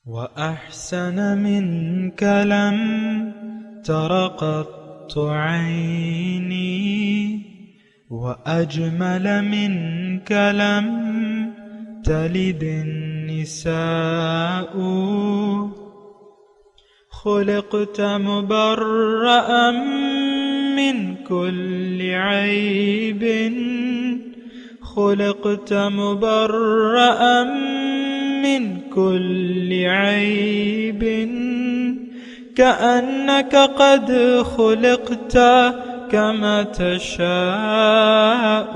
وأحسن منك لم تر قط عيني وأجمل منك لم تلد النساء خلقت مبرأ من كل عيب خلقت مبرأ من كل عيب كأنك قد خلقت كما تشاء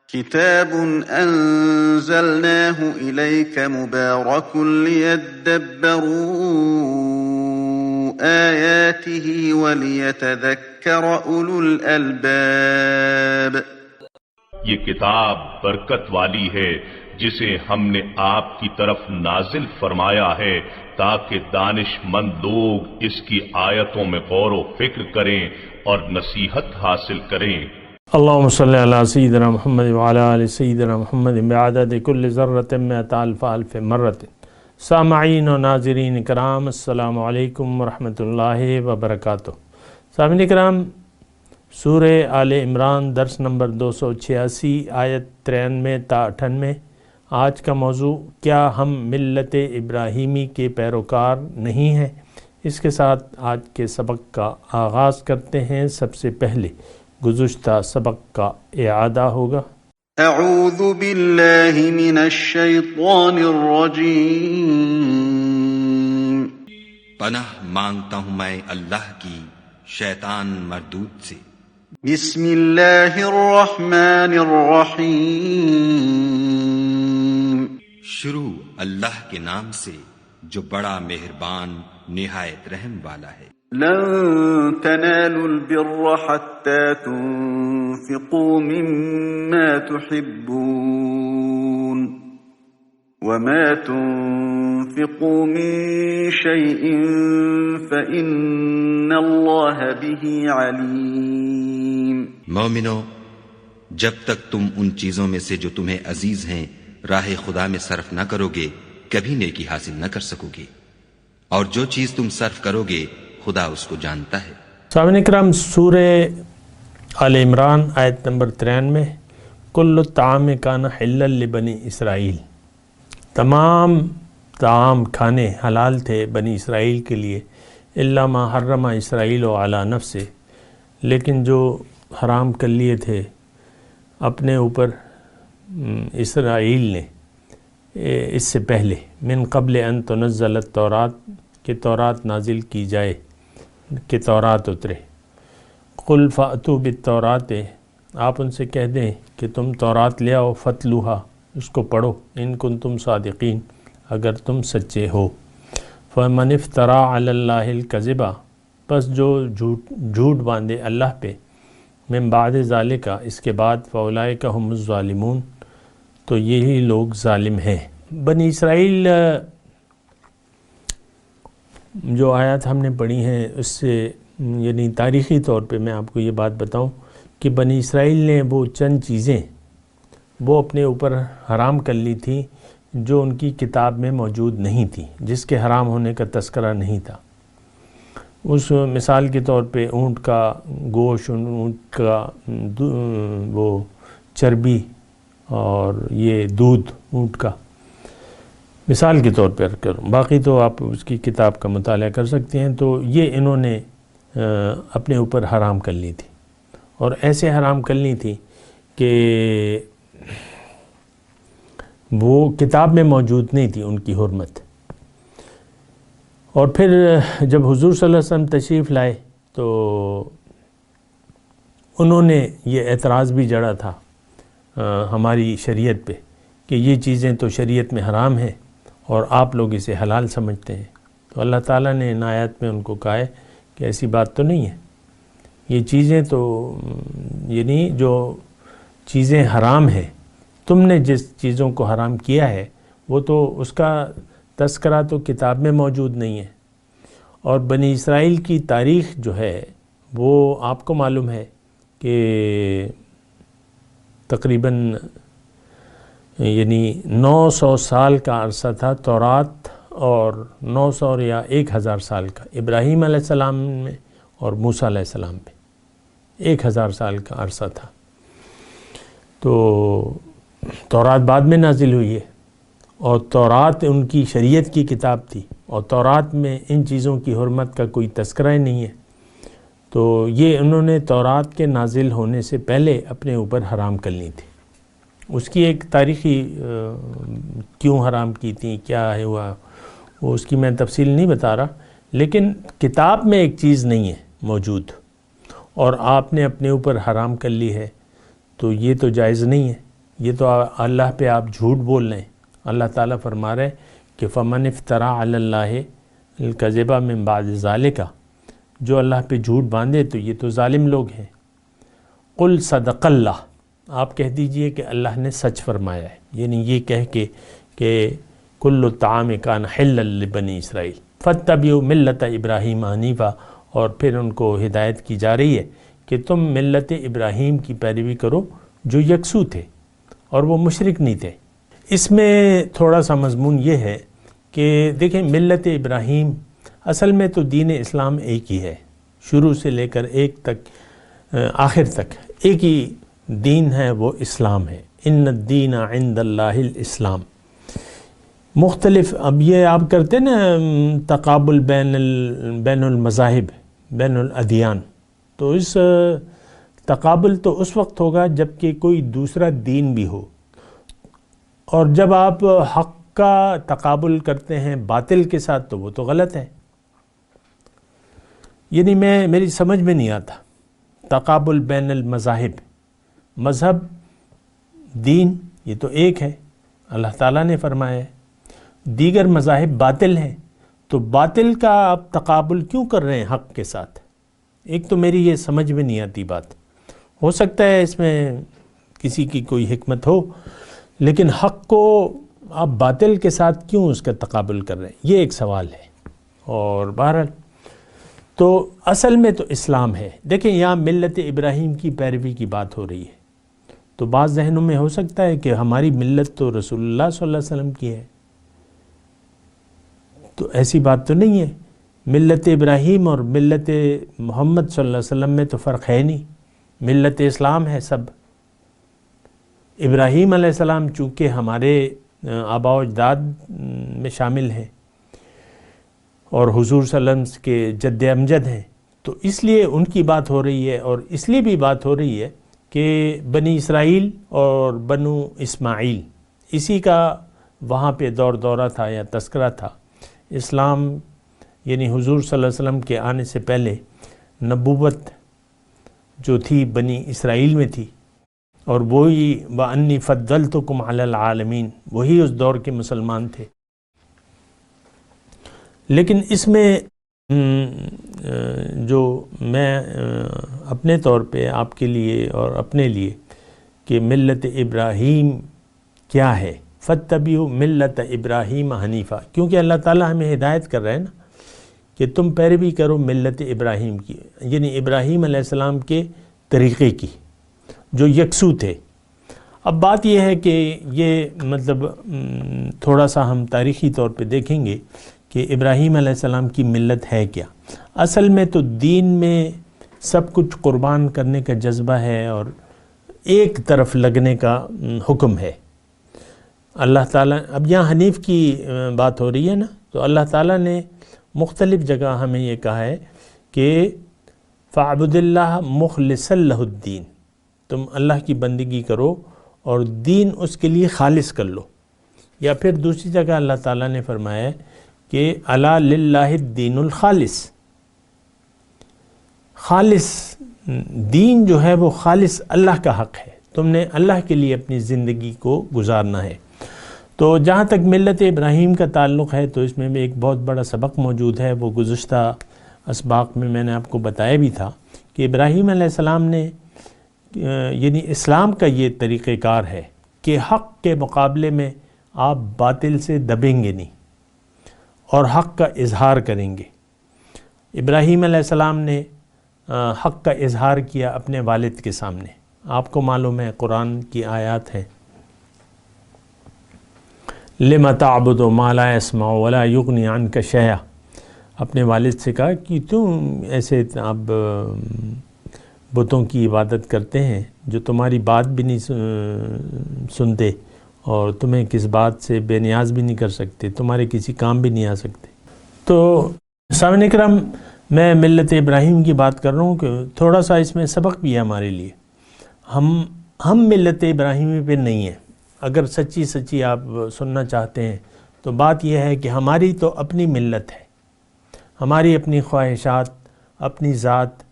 كتاب أنزلناه إليك مبارك ليدبروا آياته وليتذكر أولو الألباب یہ کتاب برکت والی ہے جسے ہم نے آپ کی طرف نازل فرمایا ہے تاکہ دانش مند لوگ اس کی آیتوں میں غور و فکر کریں اور نصیحت حاصل کریں۔ اللہم صلی علی سیدنا محمد وعلی آل سیدنا محمد بعدد کل ذرۃ مئۃ الف الف مرۃ۔ سامعین و ناظرین کرام، السلام علیکم ورحمۃ اللہ وبرکاتہ۔ سامعین کرام، سورہ آل عمران درس نمبر 286 آیت 93 تا 98۔ آج کا موضوع کیا ہم ملت ابراہیمی کے پیروکار نہیں ہیں؟ اس کے ساتھ آج کے سبق کا آغاز کرتے ہیں۔ سب سے پہلے گزشتہ سبق کا اعادہ ہوگا۔ اعوذ باللہ من الشیطان الرجیم، پناہ مانگتا ہوں میں اللہ کی شیطان مردود سے۔ بسم اللہ الرحمن الرحیم، شروع اللہ کے نام سے جو بڑا مہربان نہایت رحم والا ہے۔ لن تنالوا البر حتى تنفقوا مما تحبون وما تنفقوا من شيء فإن الله به عليم۔ مومنو، جب تک تم ان چیزوں میں سے جو تمہیں عزیز ہیں راہ خدا میں صرف نہ کرو گے کبھی نیکی حاصل نہ کر سکو گے، اور جو چیز تم صرف کرو گے خدا اس کو جانتا ہے۔ سامعین اکرام، سورہ آل عمران آیت نمبر 93، کل الطعام کان حلا لبنی اسرائیل، تمام طعام کھانے حلال تھے بنی اسرائیل کے لیے، الا ما حرم اسرائیل علی نفسہ، لیکن جو حرام کر لیے تھے اپنے اوپر اسرائیل نے اس سے پہلے، من قبل ان تنزل التورات، کہ تورات نازل کی جائے، کہ تورات اترے۔ قل فأتوا بالتورات، آپ ان سے کہہ دیں کہ تم تورات لے آؤ، فتلوہا، اس کو پڑھو، ان کنتم صادقین، اگر تم سچے ہو۔ فمن افترا علی اللہ الکذب، پس جو جھوٹ باندھے اللہ پہ، من بعد ذالک، اس کے بعد، فاولئک هم الظالمون، تو یہی لوگ ظالم ہیں۔ بنی اسرائیل جو آیات ہم نے پڑھی ہیں اس سے یعنی تاریخی طور پہ میں آپ کو یہ بات بتاؤں کہ بنی اسرائیل نے وہ چند چیزیں وہ اپنے اوپر حرام کر لی تھیں جو ان کی کتاب میں موجود نہیں تھی، جس کے حرام ہونے کا تذکرہ نہیں تھا۔ اس مثال کے طور پہ اونٹ کا گوشت، اونٹ کا وہ چربی اور یہ دودھ اونٹ کا، مثال کے طور پر کروں، باقی تو آپ اس کی کتاب کا مطالعہ کر سکتے ہیں۔ تو یہ انہوں نے اپنے اوپر حرام کر لی تھی، اور ایسے حرام کر لی تھی کہ وہ کتاب میں موجود نہیں تھی ان کی حرمت۔ اور پھر جب حضور صلی اللہ علیہ وسلم تشریف لائے تو انہوں نے یہ اعتراض بھی جڑا تھا ہماری شریعت پہ کہ یہ چیزیں تو شریعت میں حرام ہیں اور آپ لوگ اسے حلال سمجھتے ہیں۔ تو اللہ تعالیٰ نے ان آیات میں ان کو کہا ہے کہ ایسی بات تو نہیں ہے، یہ چیزیں تو یعنی جو چیزیں حرام ہیں، تم نے جس چیزوں کو حرام کیا ہے وہ تو اس کا تذکرہ تو کتاب میں موجود نہیں ہے۔ اور بنی اسرائیل کی تاریخ جو ہے وہ آپ کو معلوم ہے کہ تقریباً یعنی 900 سال کا عرصہ تھا تورات، اور 900 یا 1000 سال کا ابراہیم علیہ السلام میں اور موسیٰ علیہ السلام پہ 1000 سال کا عرصہ تھا۔ تو تورات بعد میں نازل ہوئی ہے، اور تورات ان کی شریعت کی کتاب تھی، اور تورات میں ان چیزوں کی حرمت کا کوئی تذکرہ ہی نہیں ہے۔ تو یہ انہوں نے تورات کے نازل ہونے سے پہلے اپنے اوپر حرام کر لی تھی۔ اس کی ایک تاریخی کیوں حرام کی تھی، کیا ہے ہوا، وہ اس کی میں تفصیل نہیں بتا رہا، لیکن کتاب میں ایک چیز نہیں ہے موجود اور آپ نے اپنے اوپر حرام کر لی ہے، تو یہ تو جائز نہیں ہے، یہ تو اللہ پہ آپ جھوٹ بول رہے ہیں۔ اللہ تعالیٰ فرما رہے کہ فمن افترا علی اللہ الکذب من بعد ذالک، جو اللہ پہ جھوٹ باندھے تو یہ تو ظالم لوگ ہیں۔ قل صدق اللہ، آپ کہہ دیجئے کہ اللہ نے سچ فرمایا ہے، یعنی یہ کہہ کے کہ کل طعام کان حلا لبنی اسرائیل فاتبعوا ملت ابراہیم حنیفا، اور پھر ان کو ہدایت کی جا رہی ہے کہ تم ملت ابراہیم کی پیروی کرو جو یکسو تھے اور وہ مشرک نہیں تھے۔ اس میں تھوڑا سا مضمون یہ ہے کہ دیکھیں ملت ابراہیم اصل میں تو دین اسلام ایک ہی ہے، شروع سے لے کر ایک تک آخر تک ایک ہی دین ہے، وہ اسلام ہے۔ ان الدین عند اللہ الاسلام۔ مختلف اب یہ آپ کرتے نا تقابل بین المذاہب، بین الادیان، تو اس تقابل تو اس وقت ہوگا جب کہ کوئی دوسرا دین بھی ہو، اور جب آپ حق کا تقابل کرتے ہیں باطل کے ساتھ تو وہ تو غلط ہے۔ یعنی میری سمجھ میں نہیں آتا تقابل بین المذاہب، مذہب دین یہ تو ایک ہے، اللہ تعالیٰ نے فرمایا ہے، دیگر مذاہب باطل ہیں، تو باطل کا آپ تقابل کیوں کر رہے ہیں حق کے ساتھ؟ ایک تو میری یہ سمجھ میں نہیں آتی بات، ہو سکتا ہے اس میں کسی کی کوئی حکمت ہو، لیکن حق کو آپ باطل کے ساتھ کیوں اس کا تقابل کر رہے ہیں، یہ ایک سوال ہے۔ اور بہرحال تو اصل میں تو اسلام ہے۔ دیکھیں یہاں ملت ابراہیم کی پیروی کی بات ہو رہی ہے، تو بعض ذہنوں میں ہو سکتا ہے کہ ہماری ملت تو رسول اللہ صلی اللہ علیہ وسلم کی ہے، تو ایسی بات تو نہیں ہے۔ ملت ابراہیم اور ملت محمد صلی اللہ علیہ وسلم میں تو فرق ہے نہیں، ملت اسلام ہے سب۔ ابراہیم علیہ السلام چونکہ ہمارے آباء و اجداد میں شامل ہیں اور حضور صلی اللہ علیہ وسلم کے جد امجد ہیں، تو اس لیے ان کی بات ہو رہی ہے، اور اس لیے بھی بات ہو رہی ہے کہ بنی اسرائیل اور بنو اسماعیل اسی کا وہاں پہ دورہ تھا یا تذکرہ تھا۔ اسلام یعنی حضور صلی اللہ علیہ وسلم کے آنے سے پہلے نبوت جو تھی بنی اسرائیل میں تھی، اور وہی وَأَنِّي فَضَّلْتُكُمْ عَلَى الْعَالَمِينَ، وہی اس دور کے مسلمان تھے۔ لیکن اس میں جو میں اپنے طور پہ آپ کے لیے اور اپنے لیے کہ ملت ابراہیم کیا ہے، فَاتَّبِعُوا مِلَّتَ ابراہیم حنیفہ، کیونکہ اللہ تعالیٰ ہمیں ہدایت کر رہے ہیں نا کہ تم پیروی کرو ملت ابراہیم کی، یعنی ابراہیم علیہ السلام کے طریقے کی جو یکسو تھے۔ اب بات یہ ہے کہ یہ مطلب تھوڑا سا ہم تاریخی طور پہ دیکھیں گے کہ ابراہیم علیہ السلام کی ملت ہے کیا۔ اصل میں تو دین میں سب کچھ قربان کرنے کا جذبہ ہے اور ایک طرف لگنے کا حکم ہے۔ اللہ تعالیٰ اب یہاں حنیف کی بات ہو رہی ہے نا، تو اللہ تعالیٰ نے مختلف جگہ ہمیں یہ کہا ہے کہ فَاعْبُدِ اللَّهَ مُخْلِصًا لَهُ الدِّينَ، تم اللہ کی بندگی کرو اور دین اس کے لیے خالص کر لو۔ یا پھر دوسری جگہ اللہ تعالیٰ نے فرمایا ہے کہ الا للہ الدین الخالص، خالص دین جو ہے وہ خالص اللہ کا حق ہے، تم نے اللہ کے لیے اپنی زندگی کو گزارنا ہے۔ تو جہاں تک ملت ابراہیم کا تعلق ہے تو اس میں بھی ایک بہت بڑا سبق موجود ہے، وہ گزشتہ اسباق میں نے آپ کو بتایا بھی تھا کہ ابراہیم علیہ السلام نے یعنی اسلام کا یہ طریقہ کار ہے کہ حق کے مقابلے میں آپ باطل سے دبیں گے نہیں اور حق کا اظہار کریں گے۔ ابراہیم علیہ السلام نے حق کا اظہار کیا اپنے والد کے سامنے، آپ کو معلوم ہے قرآن کی آیات ہیں لما تعبد ما لا يسمع ولا يغني عنك شيئا، اپنے والد سے کہا کہ تم ایسے اب بتوں کی عبادت کرتے ہیں جو تمہاری بات بھی نہیں سنتے اور تمہیں کس بات سے بے نیاز بھی نہیں کر سکتے، تمہارے کسی کام بھی نہیں آ سکتے۔ تو سامعین کرام، میں ملت ابراہیم کی بات کر رہا ہوں کہ تھوڑا سا اس میں سبق بھی ہے ہمارے لیے۔ ہم ملت ابراہیمی پہ نہیں ہیں۔ اگر سچی آپ سننا چاہتے ہیں تو بات یہ ہے کہ ہماری تو اپنی ملت ہے، ہماری اپنی خواہشات، اپنی ذات،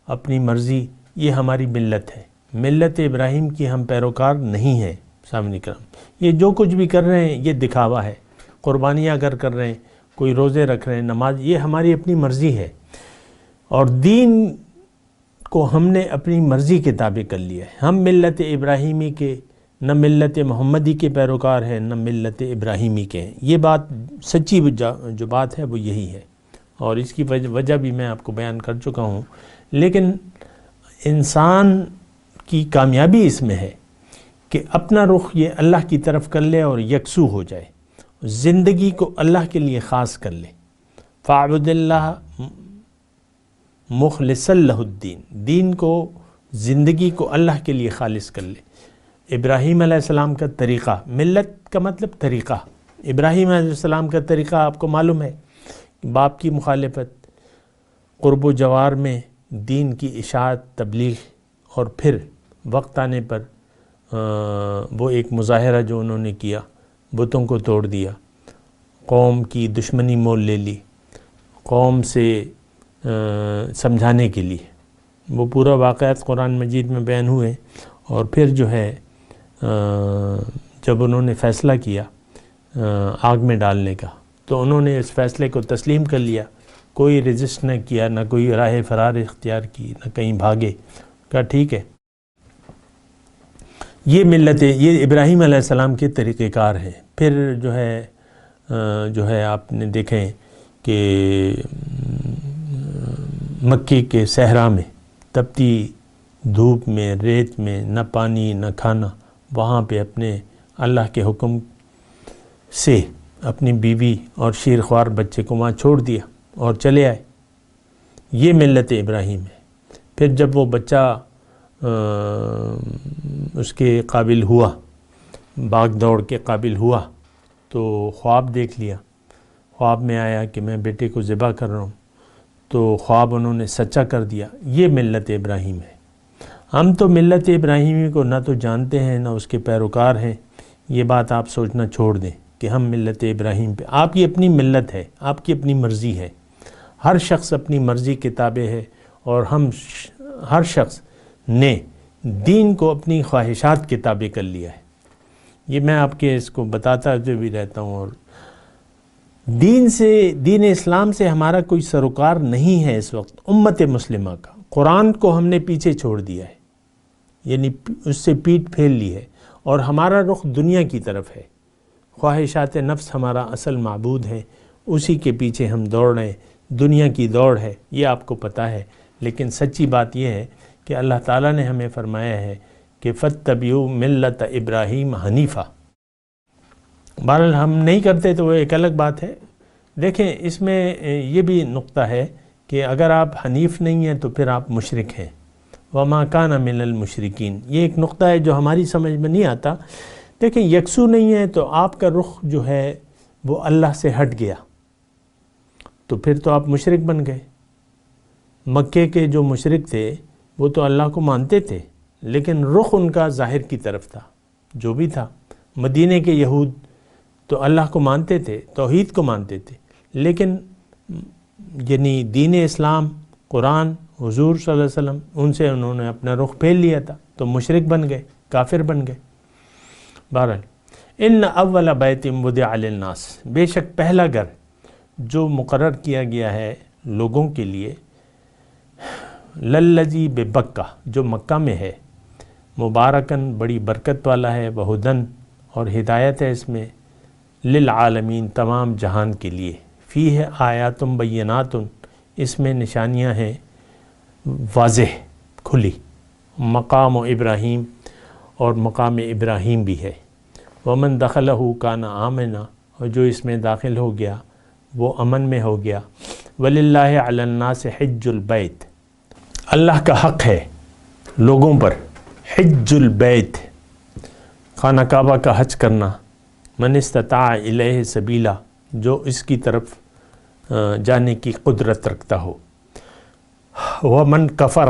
اپنی مرضی، یہ ہماری ملت ہے۔ ملت ابراہیم کی ہم پیروکار نہیں ہیں۔ سامعین کرام، یہ جو کچھ بھی کر رہے ہیں یہ دکھاوا ہے۔ قربانیاں اگر کر رہے ہیں، کوئی روزے رکھ رہے ہیں، نماز، یہ ہماری اپنی مرضی ہے، اور دین کو ہم نے اپنی مرضی کے تابع کر لیا ہے۔ ہم ملت ابراہیمی کے، نہ ملت محمدی کے پیروکار ہیں، نہ ملت ابراہیمی کے ہیں۔ یہ بات سچی جو بات ہے وہ یہی ہے، اور اس کی وجہ بھی میں آپ کو بیان کر چکا ہوں۔ لیکن انسان کی کامیابی اس میں ہے کہ اپنا رخ یہ اللہ کی طرف کر لے اور یکسو ہو جائے، زندگی کو اللہ کے لیے خاص کر لے۔ فاعبد اللہ مخلصا لہ الدین، دین کو، زندگی کو اللہ کے لیے خالص کر لے۔ ابراہیم علیہ السلام کا طریقہ، ملت کا مطلب طریقہ، ابراہیم علیہ السلام کا طریقہ آپ کو معلوم ہے، باپ کی مخالفت، قرب و جوار میں دین کی اشاعت، تبلیغ، اور پھر وقت آنے پر وہ ایک مظاہرہ جو انہوں نے کیا، بتوں کو توڑ دیا، قوم کی دشمنی مول لے لی، قوم سے سمجھانے کے لیے، وہ پورا واقعات قرآن مجید میں بیان ہوئے۔ اور پھر جو ہے جب انہوں نے فیصلہ کیا آگ میں ڈالنے کا، تو انہوں نے اس فیصلے کو تسلیم کر لیا، کوئی ریزسٹ نہ کیا، نہ کوئی راہ فرار اختیار کی، نہ کہیں بھاگے، کہا ٹھیک ہے۔ یہ ملت، یہ ابراہیم علیہ السلام کے طریقہ کار ہیں۔ پھر جو ہے آپ نے دیکھیں کہ مکے کے صحرا میں، تپتی دھوپ میں، ریت میں، نہ پانی نہ کھانا، وہاں پہ اپنے اللہ کے حکم سے اپنی بیوی اور شیرخوار بچے کو وہاں چھوڑ دیا اور چلے آئے۔ یہ ملت ابراہیم ہے۔ پھر جب وہ بچہ اس کے قابل ہوا، بھاگ دوڑ کے قابل ہوا، تو خواب دیکھ لیا، خواب میں آیا کہ میں بیٹے کو ذبح کر رہا ہوں، تو خواب انہوں نے سچا کر دیا۔ یہ ملت ابراہیم ہے۔ ہم تو ملت ابراہیمی کو نہ تو جانتے ہیں نہ اس کے پیروکار ہیں۔ یہ بات آپ سوچنا چھوڑ دیں کہ ہم ملت ابراہیم پہ، آپ کی اپنی ملت ہے، آپ کی اپنی مرضی ہے، ہر شخص اپنی مرضی کے تابع ہے، اور ہر شخص نے دین کو اپنی خواہشات کے تابع کر لیا ہے۔ یہ میں آپ کے اس کو بتاتا جو بھی رہتا ہوں، اور دین اسلام سے ہمارا کوئی سروکار نہیں ہے اس وقت، امت مسلمہ کا۔ قرآن کو ہم نے پیچھے چھوڑ دیا ہے، یعنی اس سے پیٹ پھیر لی ہے، اور ہمارا رخ دنیا کی طرف ہے۔ خواہشات نفس ہمارا اصل معبود ہے، اسی کے پیچھے ہم دوڑ رہے ہیں، دنیا کی دوڑ ہے، یہ آپ کو پتہ ہے۔ لیکن سچی بات یہ ہے کہ اللہ تعالیٰ نے ہمیں فرمایا ہے کہ فَاتَّبِعُوا مِلَّةَ إِبْرَاهِيمَ حَنِيفًا۔ بہرحال ہم نہیں کرتے تو وہ ایک الگ بات ہے۔ دیکھیں اس میں یہ بھی نقطہ ہے کہ اگر آپ حنیف نہیں ہیں تو پھر آپ مشرک ہیں، وَمَا كَانَ مِنَ الْمُشْرِكِينَ۔ یہ ایک نقطہ ہے جو ہماری سمجھ میں نہیں آتا۔ دیکھیں یکسو نہیں ہے تو آپ کا رخ جو ہے وہ اللہ سے ہٹ گیا، تو پھر تو آپ مشرک بن گئے۔ مکے کے جو مشرک تھے وہ تو اللہ کو مانتے تھے، لیکن رخ ان کا ظاہر کی طرف تھا، جو بھی تھا۔ مدینے کے یہود تو اللہ کو مانتے تھے، توحید کو مانتے تھے، لیکن یعنی دین اسلام، قرآن، حضور صلی اللہ علیہ وسلم، ان سے انہوں نے اپنا رخ پھیر لیا تھا، تو مشرک بن گئے، کافر بن گئے۔ بہرحال ان اول بیت وضع للناس، بے شک پہلا گھر جو مقرر کیا گیا ہے لوگوں کے لیے، للذی ببکہ، جو مکہ میں ہے، مبارکن، بڑی برکت والا ہے، وہدن، اور ہدایت ہے اس میں، للعالمین، تمام جہان کے لیے، فیہ آیات بینات، اس میں نشانیاں ہیں واضح کھلی، مقام ابراہیم، اور مقام ابراہیم بھی ہے، ومن دخلہ کان آمنا، اور جو اس میں داخل ہو گیا وہ امن میں ہو گیا۔ وللہ علی الناس حج البیت، اللہ کا حق ہے لوگوں پر حج البیت، خانہ کعبہ کا حج کرنا، من استطاع الیہ سبیلا، جو اس کی طرف جانے کی قدرت رکھتا ہو۔ ومن کفر،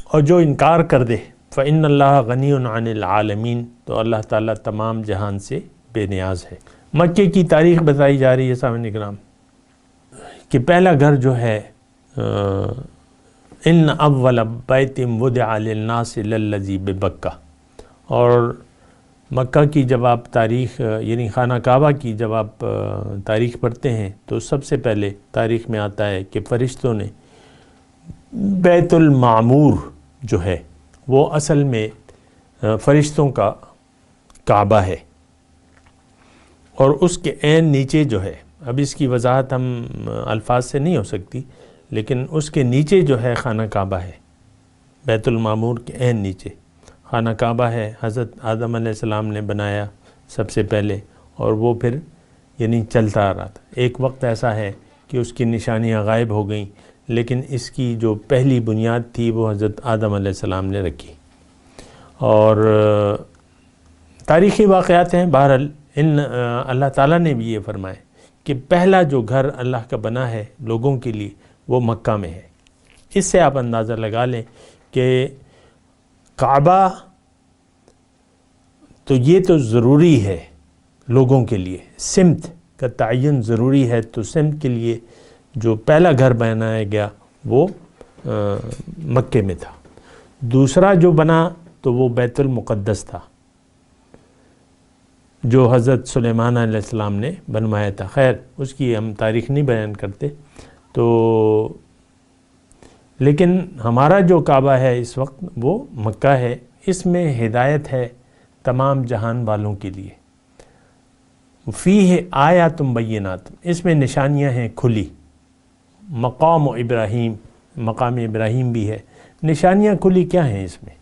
اور جو انکار کر دے، فإن اللہ غنی عن العالمین، تو اللہ تعالیٰ تمام جہان سے بے نیاز ہے۔ مکے کی تاریخ بتائی جا رہی ہے سامعین کرام کہ پہلا گھر جو ہے ان اول بیت وضع للناس للذی ببکہ، اور مکہ کی جب آپ تاریخ یعنی خانہ کعبہ کی جب آپ تاریخ پڑھتے ہیں تو سب سے پہلے تاریخ میں آتا ہے کہ فرشتوں نے بیت المعمور جو ہے وہ اصل میں فرشتوں کا کعبہ ہے، اور اس کے عین نیچے جو ہے، اب اس کی وضاحت ہم الفاظ سے نہیں ہو سکتی، لیکن اس کے نیچے جو ہے خانہ کعبہ ہے، بیت المعمور کے عین نیچے خانہ کعبہ ہے، حضرت آدم علیہ السلام نے بنایا سب سے پہلے، اور وہ پھر یعنی چلتا آ رہا تھا۔ ایک وقت ایسا ہے کہ اس کی نشانیاں غائب ہو گئیں، لیکن اس کی جو پہلی بنیاد تھی وہ حضرت آدم علیہ السلام نے رکھی، اور تاریخی واقعات ہیں۔ بہرحال اللہ تعالیٰ نے بھی یہ فرمایا کہ پہلا جو گھر اللہ کا بنا ہے لوگوں کے لیے وہ مکہ میں ہے۔ اس سے آپ اندازہ لگا لیں کہ کعبہ تو یہ تو ضروری ہے لوگوں کے لیے، سمت کا تعین ضروری ہے، تو سمت کے لیے جو پہلا گھر بنایا گیا وہ مکے میں تھا۔ دوسرا جو بنا تو وہ بیت المقدس تھا جو حضرت سلیمان علیہ السلام نے بنوایا تھا۔ خیر اس کی ہم تاریخ نہیں بیان کرتے، تو لیکن ہمارا جو کعبہ ہے اس وقت وہ مکہ ہے۔ اس میں ہدایت ہے تمام جہان والوں کے لیے۔ فیہ آیات بینات، اس میں نشانیاں ہیں کھلی۔ مقام ابراہیم، مقام ابراہیم بھی ہے۔ نشانیاں کھلی کیا ہیں اس میں؟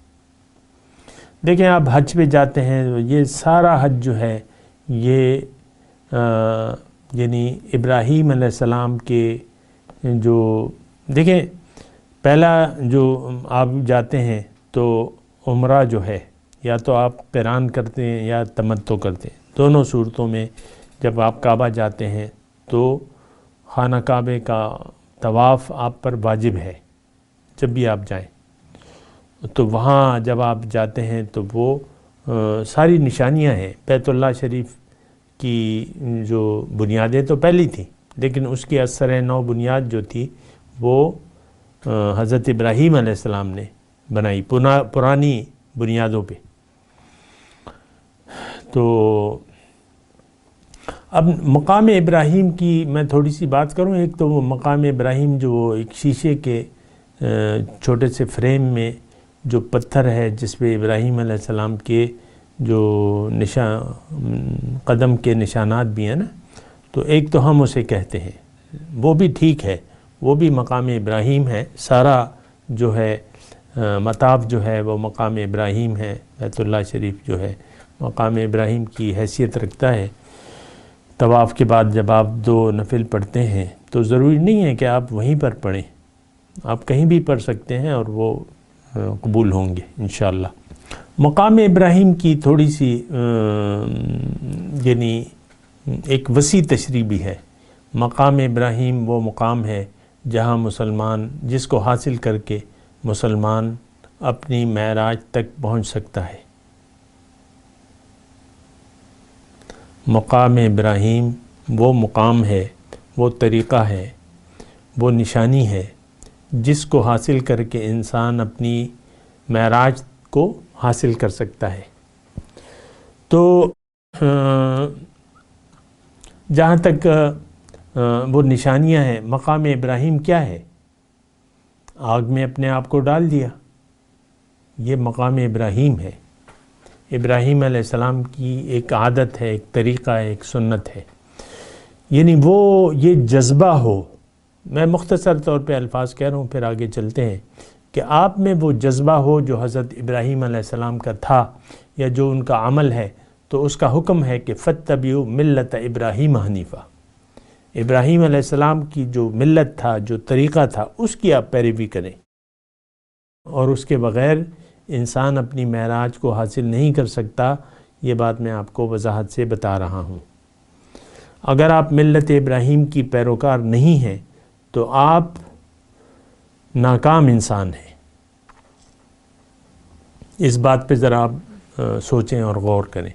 دیکھیں آپ حج پہ جاتے ہیں، یہ سارا حج جو ہے یہ یعنی ابراہیم علیہ السلام کے جو دیکھیں پہلا جو آپ جاتے ہیں تو عمرہ جو ہے یا تو آپ قران کرتے ہیں یا تمتع کرتے ہیں، دونوں صورتوں میں جب آپ کعبہ جاتے ہیں تو خانہ کعبے کا طواف آپ پر واجب ہے۔ جب بھی آپ جائیں تو وہاں جب آپ جاتے ہیں تو وہ ساری نشانیاں ہیں۔ بیت اللہ شریف کی جو بنیادیں تو پہلی تھیں، لیکن اس کی اثر نو بنیاد جو تھی وہ حضرت ابراہیم علیہ السلام نے بنائی پرانی بنیادوں پہ۔ تو اب مقام ابراہیم کی میں تھوڑی سی بات کروں۔ ایک تو وہ مقام ابراہیم جو ایک شیشے کے چھوٹے سے فریم میں جو پتھر ہے جس پہ ابراہیم علیہ السلام کے جو قدم کے نشانات بھی ہیں نا، تو ایک تو ہم اسے کہتے ہیں، وہ بھی ٹھیک ہے، وہ بھی مقام ابراہیم ہے۔ سارا جو ہے مطاف جو ہے وہ مقام ابراہیم ہے۔ بیت اللہ شریف جو ہے مقام ابراہیم کی حیثیت رکھتا ہے۔ طواف کے بعد جب آپ 2 نفل پڑھتے ہیں تو ضروری نہیں ہے کہ آپ وہیں پر پڑھیں، آپ کہیں بھی پڑھ سکتے ہیں اور وہ قبول ہوں گے انشاءاللہ۔ مقام ابراہیم کی تھوڑی سی یعنی ایک وسیع تشریح بھی ہے۔ مقام ابراہیم وہ مقام ہے جہاں مسلمان جس کو حاصل کر کے مسلمان اپنی معراج تک پہنچ سکتا ہے۔ مقام ابراہیم وہ مقام ہے، وہ طریقہ ہے، وہ نشانی ہے جس کو حاصل کر کے انسان اپنی معراج کو حاصل کر سکتا ہے۔ تو جہاں تک وہ نشانیاں ہیں، مقام ابراہیم کیا ہے؟ آگ میں اپنے آپ کو ڈال دیا، یہ مقام ابراہیم ہے۔ ابراہیم علیہ السلام کی ایک عادت ہے، ایک طریقہ ہے، ایک سنت ہے، یعنی وہ یہ جذبہ ہو۔ میں مختصر طور پہ الفاظ کہہ رہا ہوں، پھر آگے چلتے ہیں، کہ آپ میں وہ جذبہ ہو جو حضرت ابراہیم علیہ السلام کا تھا یا جو ان کا عمل ہے، تو اس کا حکم ہے کہ فَاتَّبِعُوا مِلَّةَ ابراہیم حنیفہ، ابراہیم علیہ السلام کی جو ملت تھا، جو طریقہ تھا، اس کی آپ پیروی کریں، اور اس کے بغیر انسان اپنی معراج کو حاصل نہیں کر سکتا۔ یہ بات میں آپ کو وضاحت سے بتا رہا ہوں۔ اگر آپ ملت ابراہیم کی پیروکار نہیں ہیں تو آپ ناکام انسان ہیں۔ اس بات پہ ذرا آپ سوچیں اور غور کریں۔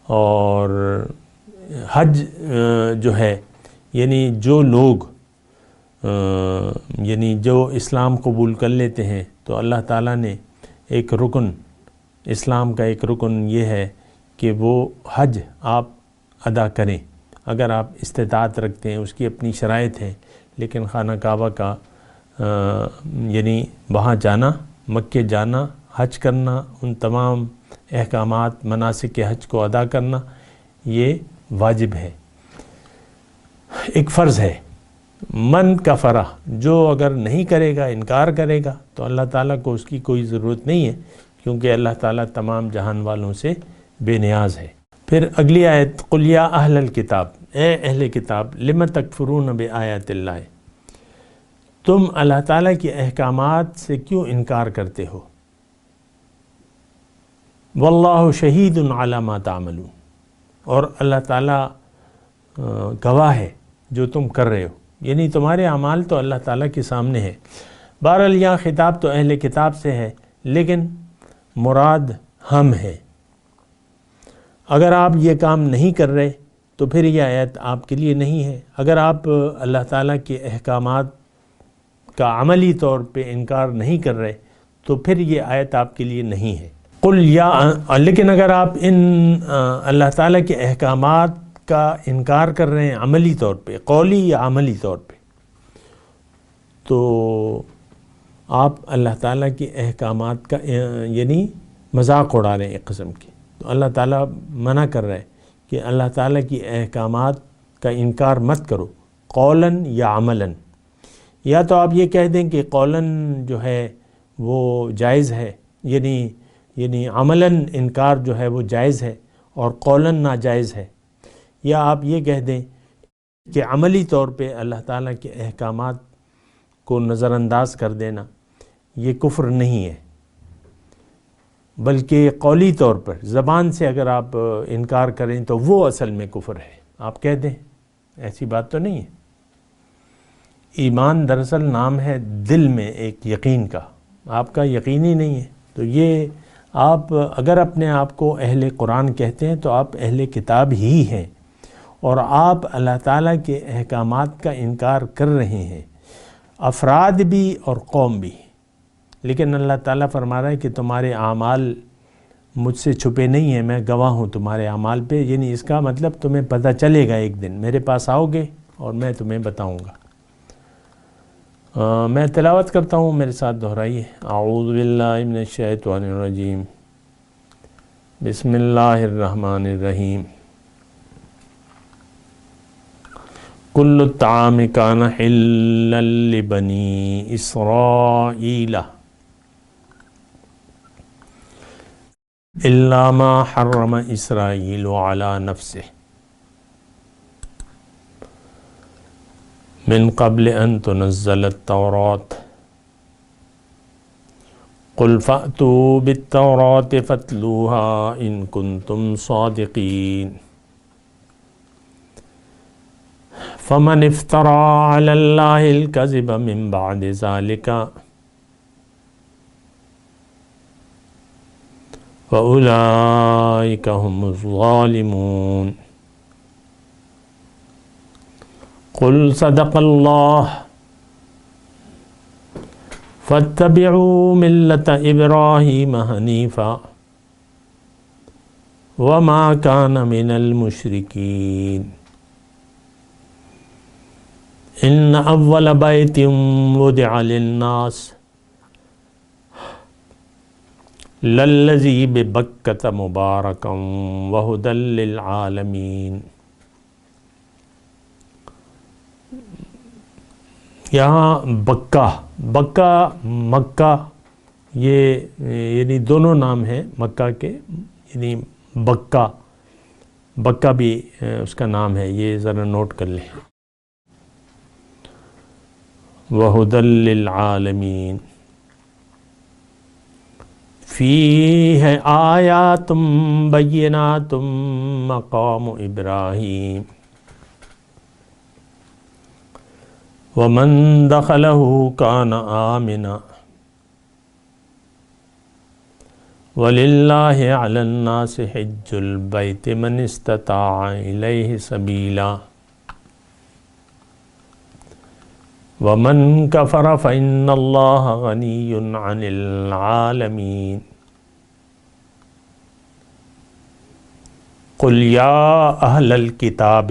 اور حج جو ہے، یعنی جو لوگ یعنی جو اسلام قبول کر لیتے ہیں تو اللہ تعالیٰ نے ایک رکن، اسلام کا ایک رکن یہ ہے کہ وہ حج آپ ادا کریں اگر آپ استطاعت رکھتے ہیں۔ اس کی اپنی شرائط ہیں، لیکن خانہ کعبہ کا یعنی وہاں جانا، مکے جانا، حج کرنا، ان تمام احکامات مناسک حج کو ادا کرنا، یہ واجب ہے، ایک فرض ہے۔ من کفرہ، جو اگر نہیں کرے گا، انکار کرے گا، تو اللہ تعالیٰ کو اس کی کوئی ضرورت نہیں ہے، کیونکہ اللہ تعالیٰ تمام جہان والوں سے بے نیاز ہے۔ پھر اگلی آیت، قُلْ یا اہل الکتاب، اے اہل کتاب، لم تکفرون بآیات اللہ، تم اللہ تعالیٰ کے احکامات سے کیوں انکار کرتے ہو؟ واللہ شہید علی ما تعملون، اور اللہ تعالیٰ گواہ ہے جو تم کر رہے ہو، یعنی تمہارے اعمال تو اللہ تعالیٰ کے سامنے ہے۔ بہرحال یہاں خطاب تو اہل کتاب سے ہے، لیکن مراد ہم ہے۔ اگر آپ یہ کام نہیں کر رہے تو پھر یہ آیت آپ کے لیے نہیں ہے۔ اگر آپ اللہ تعالیٰ کے احکامات کا عملی طور پہ انکار نہیں کر رہے تو پھر یہ آیت آپ کے لیے نہیں ہے۔ قل یا، لیکن اگر آپ ان اللہ تعالیٰ کے احکامات کا انکار کر رہے ہیں عملی طور پہ، قولی یا عملی طور پہ، تو آپ اللہ تعالیٰ کے احکامات کا یعنی مذاق اڑا رہے ہیں ایک قسم کی۔ تو اللہ تعالیٰ منع کر رہا ہے کہ اللہ تعالیٰ کی احکامات کا انکار مت کرو، قولاً یا عملاً۔ یا تو آپ یہ کہہ دیں کہ قولاً جو ہے وہ جائز ہے، یعنی عملاً انکار جو ہے وہ جائز ہے اور قولاً ناجائز ہے، یا آپ یہ کہہ دیں کہ عملی طور پہ اللہ تعالیٰ کے احکامات کو نظر انداز کر دینا یہ کفر نہیں ہے، بلکہ قولی طور پر زبان سے اگر آپ انکار کریں تو وہ اصل میں کفر ہے، آپ کہہ دیں۔ ایسی بات تو نہیں ہے۔ ایمان دراصل نام ہے دل میں ایک یقین کا، آپ کا یقین ہی نہیں ہے، تو یہ آپ اگر اپنے آپ کو اہل قرآن کہتے ہیں تو آپ اہل کتاب ہی ہیں، اور آپ اللہ تعالیٰ کے احکامات کا انکار کر رہے ہیں، افراد بھی اور قوم بھی۔ لیکن اللہ تعالیٰ فرما رہا ہے کہ تمہارے اعمال مجھ سے چھپے نہیں ہیں، میں گواہ ہوں تمہارے اعمال پہ، یعنی اس کا مطلب تمہیں پتہ چلے گا، ایک دن میرے پاس آؤ گے اور میں تمہیں بتاؤں گا۔ میں تلاوت کرتا ہوں، میرے ساتھ دہرائیے۔ اعوذ باللہ من الشیطان الرجیم، بسم اللہ الرحمن الرحیم۔ کل الطعام کان حلا لبنی اسرائیل الا ما حرم اسرائیل علی نفسہ من قبل ان تنزل التوراۃ قل فأتوا بالتوراۃ فاتلوها ان کنتم صادقین فمن افترى على الله الكذب من بعد ذلك فأولئك هم الظالمون قل صدق الله فاتبعوا ملة إبراهيم حنيفا وما كان من المشركين ان اول بیت وضع للناس للذی ببکۃ مبارکا وہدی للعالمین۔ یہاں بکہ مکہ، یہ یعنی دونوں نام ہیں مکہ کے، یعنی بکا بھی اس کا نام ہے، یہ ذرا نوٹ کر لیں. وَهُدًى لِّلْعَالَمِينَ فِيهِ آيَاتٌ بَيِّنَاتٌ مَقَامُ إِبْرَاهِيمَ وَمَن دَخَلَهُ كَانَ آمِنًا وَلِلَّهِ عَلَى النَّاسِ حِجُّ الْبَيْتِ مَنِ اسْتَطَاعَ إِلَيْهِ سَبِيلًا وَمَن كَفَرَ فَإِنَّ اللَّهَ غَنِيٌّ عَنِ الْعَالَمِينَ قُلْ يَا أَهْلَ الْكِتَابِ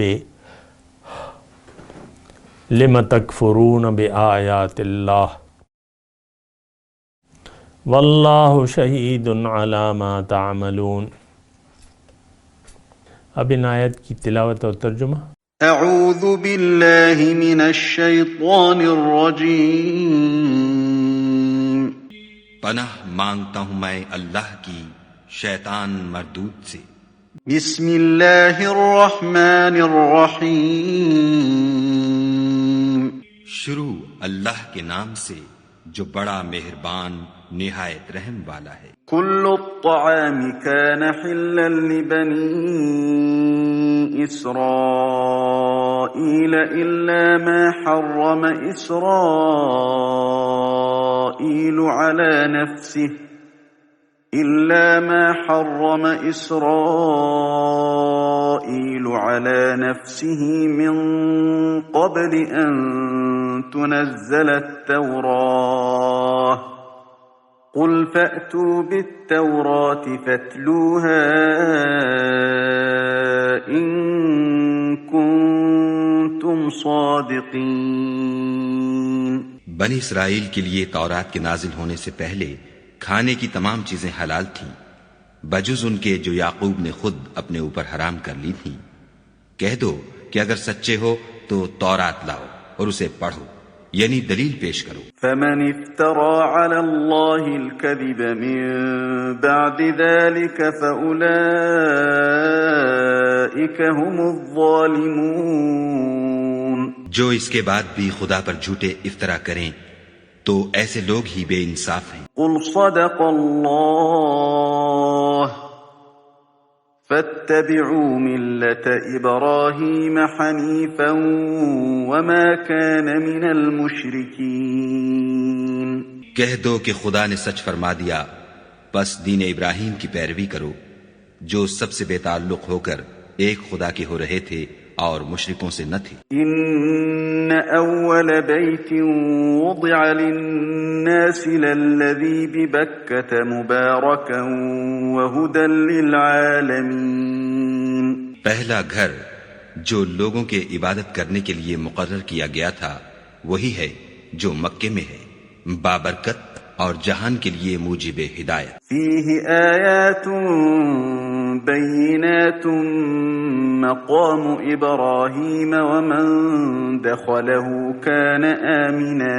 لِمَ تَكْفُرُونَ بِآيَاتِ اللَّهِ وَاللَّهُ شَهِيدٌ عَلَى مَا تَعْمَلُونَ. اب ان آیت کی تلاوت اور ترجمہ. اعوذ باللہ من الشیطان الرجیم. پناہ مانگتا ہوں میں اللہ کی شیطان مردود سے. بسم اللہ الرحمن الرحیم. شروع اللہ کے نام سے جو بڑا مہربان نہایت رحم والا ہے. کل الطعام کان حلا لبنی اسرائیل الا ما حرم اسرائیل على نفسه من قبل ان تنزل التوراة قل فأتوا بالتوراة فاتلوها إن كنتم صادقين. بنی اسرائیل کے لیے تورات کے نازل ہونے سے پہلے کھانے کی تمام چیزیں حلال تھیں بجز ان کے جو یعقوب نے خود اپنے اوپر حرام کر لی تھیں. کہہ دو کہ اگر سچے ہو تو تورات لاؤ اور اسے پڑھو، یعنی دلیل پیش کرو. فمن افترى على الله الكذب من بعد ذلك فأولئك هم الظالمون. جو اس کے بعد بھی خدا پر جھوٹے افطرا کریں تو ایسے لوگ ہی بے انصاف ہیں. قل صدق اللہ فاتبعوا ملة إبراهيم حنيفا وما كان من المشركين. کہہ دو کہ خدا نے سچ فرما دیا، بس دین ابراہیم کی پیروی کرو جو سب سے بے تعلق ہو کر ایک خدا کے ہو رہے تھے اور مشرکوں سے نہ تھے. ان اول بیت وضع للناس للذی ببکۃ مبارکا وہدی للعالمین. پہلا گھر جو لوگوں کے عبادت کرنے کے لیے مقرر کیا گیا تھا وہی ہے جو مکے میں ہے، بابرکت اور جہان کے لیے موجب ہدایت. فیہ آیات بینات مقام ابراہیم ومن دخلہ کان آمنا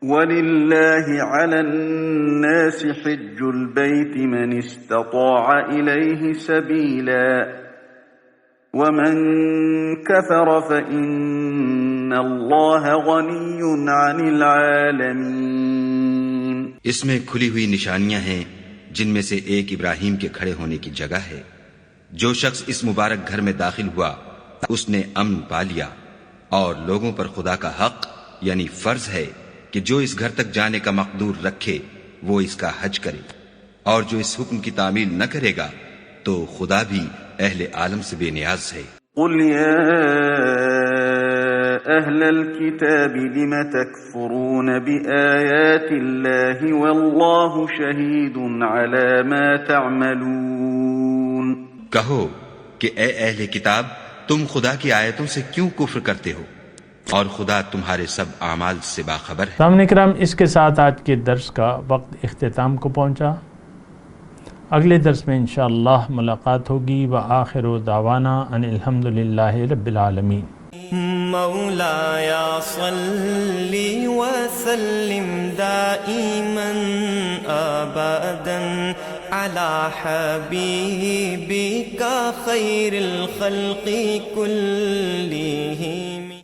وللہ علی الناس حج البیت من استطاع الیہ سبیلا ومن کفر فإن اللہ غنی عن العالمین. اس میں کھلی ہوئی نشانیاں ہیں جن میں سے ایک ابراہیم کے کھڑے ہونے کی جگہ ہے. جو شخص اس مبارک گھر میں داخل ہوا اس نے امن پا لیا، اور لوگوں پر خدا کا حق یعنی فرض ہے کہ جو اس گھر تک جانے کا مقدور رکھے وہ اس کا حج کرے، اور جو اس حکم کی تعمیل نہ کرے گا تو خدا بھی اہل عالم سے بے نیاز ہے. قل یا اہل الكتاب لم تکفرون بآیات اللہ واللہ شہید علی ما تعملون. کہو کہ اے اہل کتاب تم خدا کی آیتوں سے کیوں کفر کرتے ہو اور خدا تمہارے سب اعمال سے باخبر ہے. سامعین کرام، اس کے ساتھ آج کے درس کا وقت اختتام کو پہنچا. اگلے درس میں انشاءاللہ ملاقات ہوگی. وآخر دعوانا ان الحمدللہ رب العالمین. مولایا صلی وسلم دائما ابدا على حبيبك خير الخلق كلهم